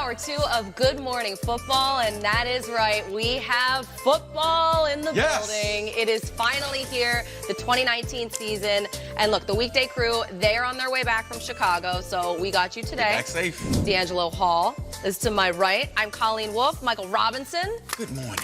hour 2 of Good Morning Football, and that is right. We have football in the building. It is finally here, the 2019 season. And look, the weekday crew, they're on their way back from Chicago, so we got you today. Back safe. D'Angelo Hall is to my right. I'm Colleen Wolfe, Michael Robinson. Good morning.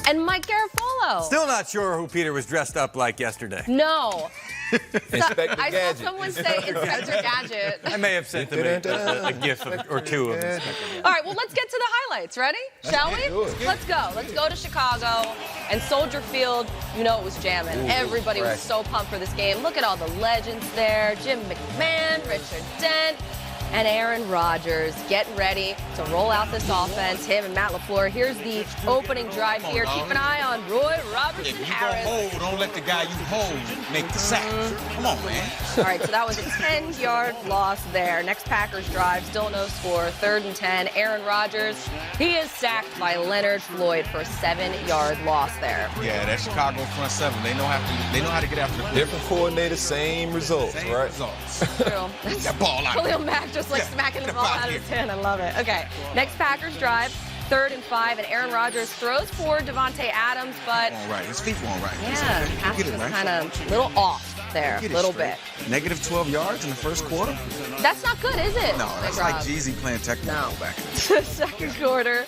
And Mike Garafolo. Still not sure who Peter was dressed up like yesterday. No. Inspector I Gadget. saw someone say Inspector Gadget. I may have sent him a gif or two of it. All right, well, let's get to the highlights. Ready? Shall we? Let's go. Let's go to Chicago. And Soldier Field, you know it was jamming. Everybody was so pumped for this game. Look at all the legends there. Jim McMahon, Richard Dent, and Aaron Rodgers getting ready to roll out this offense. Him and Matt LaFleur. Here's the opening drive here. Keep an eye on Roy Robertson If you Harris. gonna hold, don't let the guy you hold make the sack. Come on, man. All right, so that was a 10-yard loss there. Next Packers drive, still no score, 3rd and 10. Aaron Rodgers, he is sacked by Leonard Floyd for a 7-yard loss there. Yeah, that Chicago front seven, they know how to get after the Different coordinator, same results, same right? results. True. That ball out. Khalil Mack just like smacking the ball out of his hand. I love it. Okay, next Packers drive, 3rd and 5, and Aaron Rodgers throws for Devontae Adams, but All right, his feet weren't right. yeah, pass Get it was right. kind of a little off there, a Get it little straight. bit. Negative 12 yards in the first quarter? That's not good, is it? No, that's Rob? like Jeezy playing Tecmo No. back. Second quarter,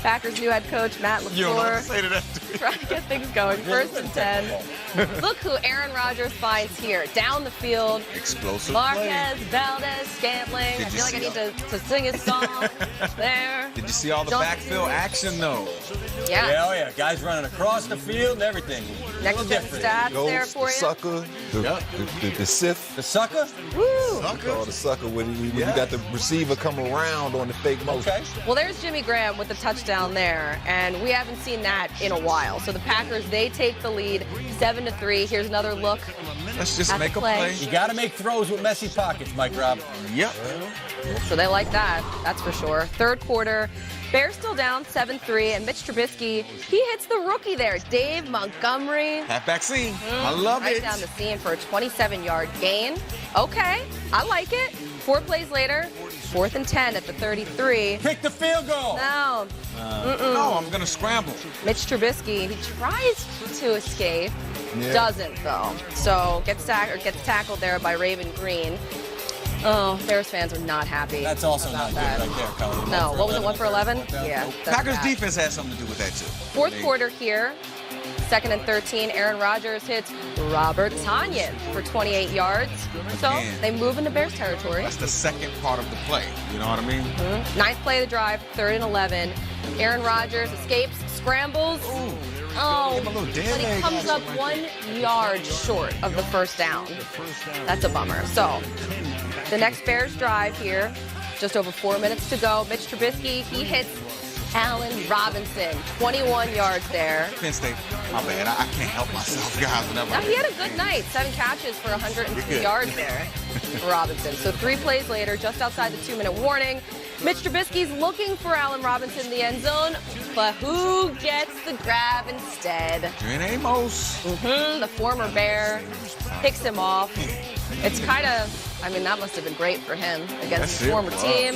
Packers' new head coach, Matt You don't know what to LaFleur, say to that. trying to get things going. 1st and 10. Look who Aaron Rodgers finds here. Down the field, Explosive Marquez, Valdez, Scantling. Did I you feel like I see need to sing his song there. Did you see all the Don't backfield do it. action, though? Yeah. Yeah, oh yeah, guys running across the field and everything. Next Little gen different. stats there Ghost, for the you. sucker, the Sith. The sucker? Woo. Call the sucker when you got the receiver come around on the fake motion. Okay. Well, there's Jimmy Graham with the touchdown there, and we haven't seen that in a while. So the Packers, they take the lead, 7-3. Here's another look. Let's just At make the a play. play. You got to make throws with messy pockets, Mike Rob. Yep. So they like that, that's for sure. 3rd quarter, Bears still down 7-3, and Mitch Trubisky, he hits the rookie there, Dave Montgomery. Halfback seam. I love Right it. down the seam for a 27-yard gain. Okay, I like it. 4 plays later, 4th and 10 at the 33. Kick the field goal. No, No, I'm going to scramble. Mitch Trubisky, he tries to escape, doesn't though. So gets tackled there by Raven Green. Oh, Bears fans are not happy. That's also about not good that. right there, Colin. No, what was it, 1 for 11? Touchdown. Yeah. Nope. that's Packers bad. defense had something to do with that, too. 4th quarter here, 2nd and 13. Aaron Rodgers hits Robert Tonyan for 28 yards. So Again. they move into Bears territory. That's the second part of the play. You know what I mean? 9th play of the drive, 3rd and 11. Aaron Rodgers escapes, scrambles. Oh, Give him a little dead but he leg comes up action 1 yard short of the first down. That's a bummer. So the next Bears drive here, just over 4 minutes to go. Mitch Trubisky, he hits Allen Robinson, 21 yards there. Penn State, my bad. I can't help myself, guys. Whenever Now, he had a good night. 7 catches for 102 good. yards there for Robinson. So 3 plays later, just outside the 2-minute warning, Mitch Trubisky's looking for Allen Robinson in the end zone, but who gets the grab instead? Adrian Amos. The former Bear picks him off. It's kind of, I mean, that must have been great for him against That's his it, former wow. team.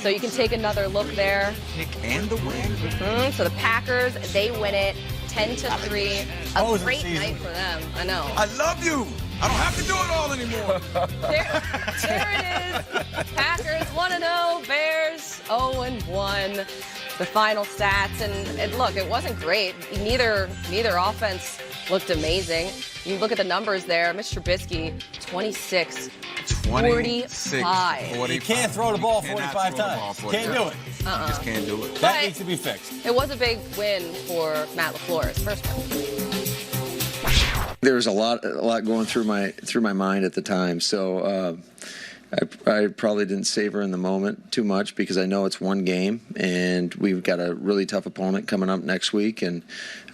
So you can take another look there. Pick and the win. So the Packers, they win it 10-3. A Closing great season. night for them. I know. I love you. I don't have to do it all anymore. There it is. Packers 1-0, Bears 0-1. The final stats, and look, it wasn't great. Neither offense looked amazing. You look at the numbers there. Mr. Trubisky, 26, 45. You can't throw the ball Cannot 45 throw the ball times. 45 Can't do it. You just can't do it. That But- needs to be fixed. It was a big win for Matt LaFleur, his first win. There was a lot going through my mind at the time, so I probably didn't savor in the moment too much because I know it's one game and we've got a really tough opponent coming up next week, and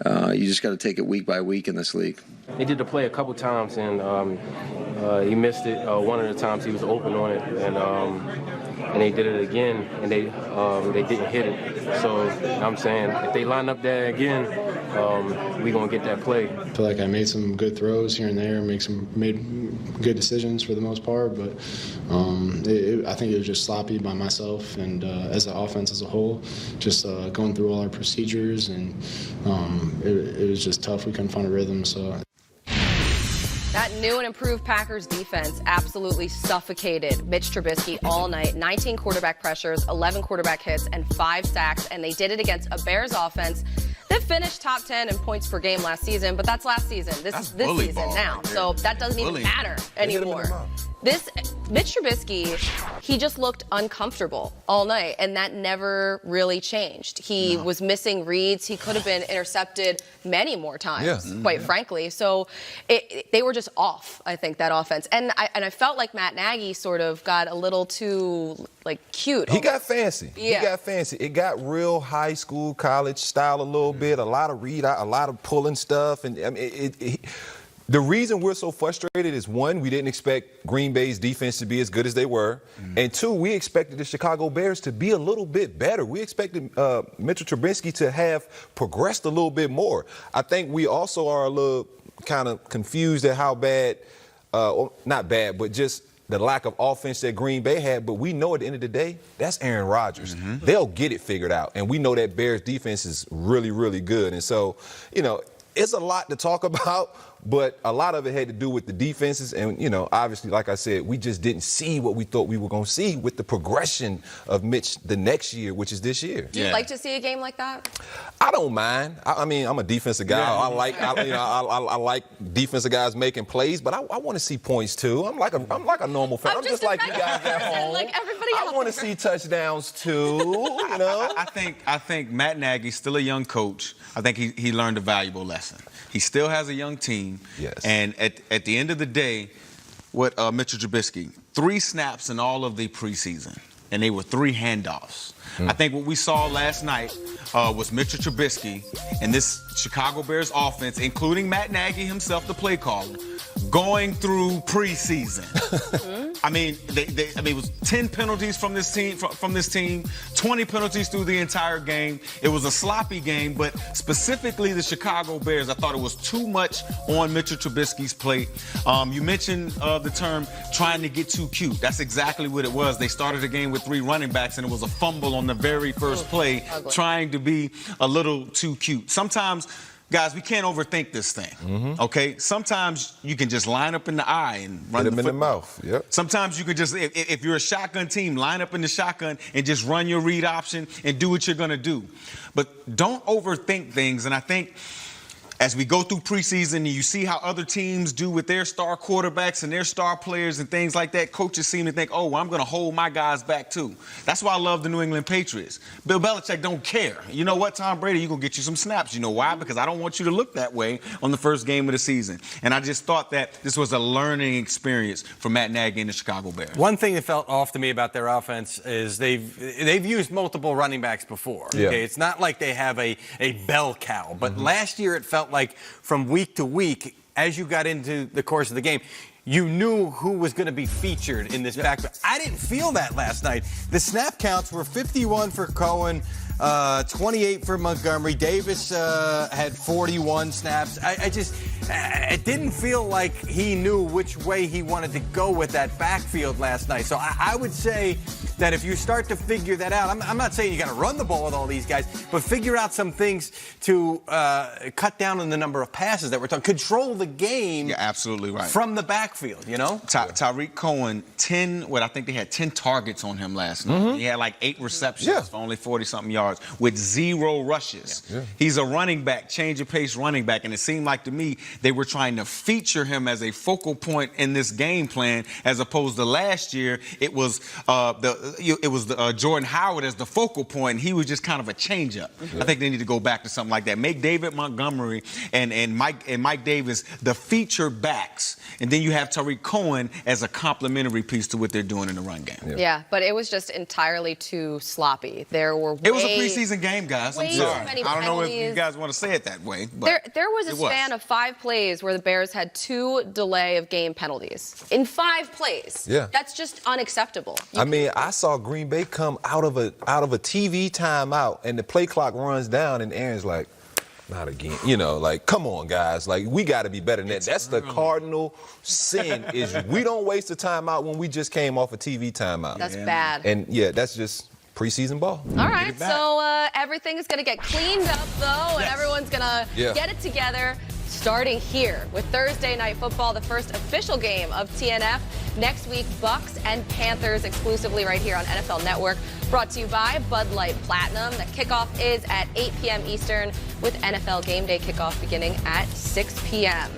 you just got to take it week by week in this league. They did the play a couple times, and he missed it. One of the times he was open on it, and they did it again, and they didn't hit it. So I'm saying if they line up there again, we're going to get that play. I feel like I made some good throws here and there, made good decisions for the most part, but I think it was just sloppy by myself and as an offense as a whole, just going through all our procedures, and it was just tough. We couldn't find a rhythm, so. That new and improved Packers defense absolutely suffocated Mitch Trubisky all night. 19 quarterback pressures, 11 quarterback hits, and 5 sacks. And they did it against a Bears offense that finished top 10 in points per game last season. But that's last season. This is this season now. So that doesn't even matter anymore. Mitch Trubisky, he just looked uncomfortable all night, and that never really changed. He was missing reads. He could have been intercepted many more times, quite frankly. So they were just off, I think, that offense. And I felt like Matt Nagy sort of got a little too, cute. He got fancy. Yeah. He got fancy. It got real high school, college style a little bit, a lot of read out, a lot of pulling stuff. And I mean, the reason we're so frustrated is, one, we didn't expect Green Bay's defense to be as good as they were. And two, we expected the Chicago Bears to be a little bit better. We expected Mitchell Trubisky to have progressed a little bit more. I think we also are a little kind of confused at how bad, not bad, but just the lack of offense that Green Bay had. But we know at the end of the day, that's Aaron Rodgers. They'll get it figured out. And we know that Bears defense is really, really good. And so, it's a lot to talk about, but a lot of it had to do with the defenses. And, obviously, like I said, we just didn't see what we thought we were going to see with the progression of Mitch the next year, which is this year. Do you like to see a game like that? I don't mind. I mean, I'm a defensive guy. I like defensive guys making plays, but I want to see points too. I'm like a normal fan. I'm just like you guys at home. Like everybody else. I want to see touchdowns too. I think Matt Nagy's still a young coach. I think he learned a valuable lesson. He still has a young team. Yes. And at the end of the day, what Mitchell Trubisky, 3 snaps in all of the preseason, and they were 3 handoffs. I think what we saw last night was Mitchell Trubisky and this Chicago Bears offense, including Matt Nagy himself, the play caller, going through preseason. I mean, it was 10 penalties from this team, 20 penalties through the entire game. It was a sloppy game, but specifically the Chicago Bears, I thought it was too much on Mitchell Trubisky's plate. You mentioned the term trying to get too cute. That's exactly what it was. They started the game with 3 running backs, and it was a fumble on the very first play, trying to be a little too cute. Sometimes, guys, we can't overthink this thing, okay? Sometimes you can just line up in the eye and run them in the mouth. Yep. Sometimes you can just, if you're a shotgun team, line up in the shotgun and just run your read option and do what you're going to do. But don't overthink things, and I think as we go through preseason and you see how other teams do with their star quarterbacks and their star players and things like that, coaches seem to think, oh, well, I'm going to hold my guys back too. That's why I love the New England Patriots. Bill Belichick don't care. You know what, Tom Brady, you're going to get you some snaps. You know why? Because I don't want you to look that way on the first game of the season. And I just thought that this was a learning experience for Matt Nagy and the Chicago Bears. One thing that felt off to me about their offense is they've used multiple running backs before. Yeah. Okay? It's not like they have a bell cow. But last year it felt like from week to week, as you got into the course of the game, you knew who was going to be featured in this backfield. I didn't feel that last night. The snap counts were 51 for Cohen, 28 for Montgomery. Davis had 41 snaps. It didn't feel like he knew which way he wanted to go with that backfield last night. So I would say that if you start to figure that out, I'm not saying you got to run the ball with all these guys, but figure out some things to cut down on the number of passes that we're talking. Control the game. You're absolutely right. From the backfield, you know? Tariq Cohen, I think they had 10 targets on him last night. He had like 8 receptions for only 40-something yards with 0 rushes. He's a running back, change of pace running back, and it seemed like to me they were trying to feature him as a focal point in this game plan, as opposed to last year it was Jordan Howard as the focal point, and he was just kind of a change-up. I think they need to go back to something like that. Make David Montgomery and Mike Davis the feature backs, and then you have Tariq Cohen as a complementary piece to what they're doing in the run game. Yeah, but it was just entirely too sloppy. There were It was a preseason game, guys. I'm sorry. Many I don't know if penalties. you guys want to say it that way. But there was a span of 5 plays where the Bears had 2 delay of game penalties. In 5 plays. Yeah. That's just unacceptable. I mean, I saw Green Bay come out of a TV timeout, and the play clock runs down, and Aaron's like, Not again. You know, like, come on, guys. Like, we got to be better than that. That's the cardinal sin is we don't waste the timeout when we just came off a TV timeout. That's bad. And, yeah, that's just preseason ball. All right, so everything is going to get cleaned up, though, and everyone's going to get it together starting here with Thursday Night Football, the first official game of TNF. Next week, Bucks and Panthers exclusively right here on NFL Network. Brought to you by Bud Light Platinum. The kickoff is at 8 p.m. Eastern with NFL Game Day kickoff beginning at 6 p.m.